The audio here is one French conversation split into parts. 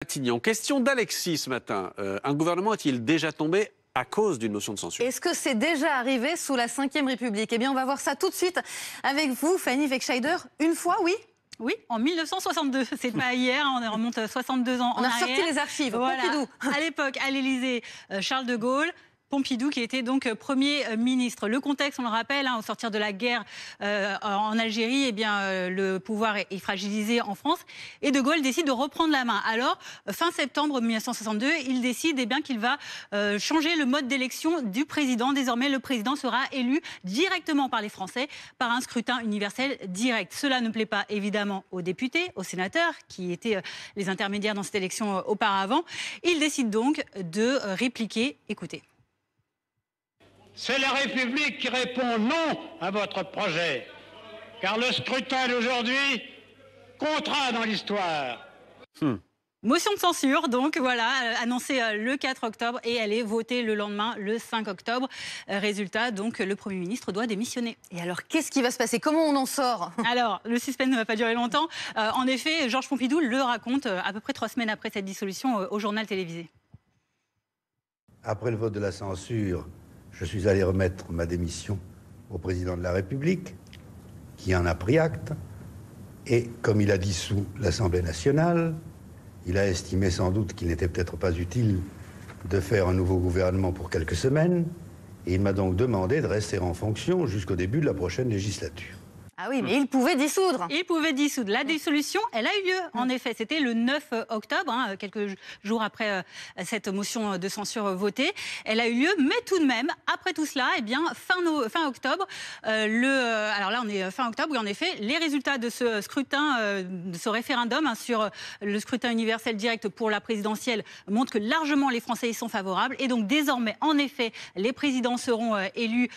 Matignon. Question d'Alexis ce matin. Un gouvernement est-il déjà tombé à cause d'une motion de censure? Est-ce que c'est déjà arrivé sous la Ve République? Eh bien, on va voir ça tout de suite avec vous, Fanny Wegscheider. Une fois, oui? Oui, en 1962. C'est pas hier, on remonte 62 ans en arrière. On a sorti les archives, voilà. Pompidou. À l'époque, à l'Élysée, Charles de Gaulle. Pompidou qui était donc Premier ministre. Le contexte, on le rappelle, au sortir de la guerre en Algérie, eh bien, le pouvoir est fragilisé en France et de Gaulle décide de reprendre la main. Alors, fin septembre 1962, il décide qu'il va changer le mode d'élection du président. Désormais, le président sera élu directement par les Français par un scrutin universel direct. Cela ne plaît pas évidemment aux députés, aux sénateurs qui étaient les intermédiaires dans cette élection auparavant. Il décide donc de répliquer. Écoutez. C'est la République qui répond non à votre projet. Car le scrutin d'aujourd'hui comptera dans l'histoire. Motion de censure, donc voilà, annoncée le 4 octobre et elle est votée le lendemain, le 5 octobre. Résultat, donc le Premier ministre doit démissionner. Et alors, qu'est-ce qui va se passer? Comment on en sort? Alors, le suspense ne va pas durer longtemps. En effet, Georges Pompidou le raconte à peu près 3 semaines après cette dissolution au journal télévisé. Après le vote de la censure, je suis allé remettre ma démission au président de la République, qui en a pris acte. Et comme il a dissous l'Assemblée nationale, il a estimé sans doute qu'il n'était peut-être pas utile de faire un nouveau gouvernement pour quelques semaines. Et il m'a donc demandé de rester en fonction jusqu'au début de la prochaine législature. Ah oui, mais il pouvait dissoudre. Il pouvait dissoudre. La dissolution, elle a eu lieu. En effet, c'était le 9 octobre, quelques jours après cette motion de censure votée. Elle a eu lieu, mais tout de même, après tout cela, eh bien, fin octobre, alors là, on est fin octobre, oui, en effet, les résultats de ce scrutin, de ce référendum sur le scrutin universel direct pour la présidentielle montrent que largement les Français y sont favorables. Et donc, désormais, en effet, les présidents seront élus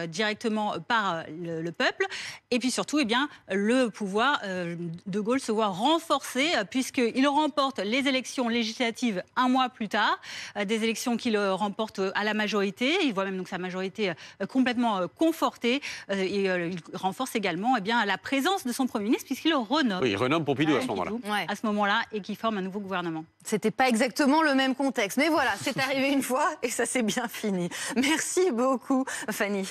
directement par le peuple. Et puis surtout, eh bien, le pouvoir de Gaulle se voit renforcé puisqu'il remporte les élections législatives un mois plus tard, des élections qu'il remporte à la majorité. Il voit même donc sa majorité complètement confortée et il renforce également la présence de son Premier ministre puisqu'il le renomme. Oui, il renomme Pompidou à ce moment-là. Ouais. À ce moment-là et qui forme un nouveau gouvernement. C'était pas exactement le même contexte. Mais voilà, c'est arrivé une fois et ça s'est bien fini. Merci beaucoup, Fanny.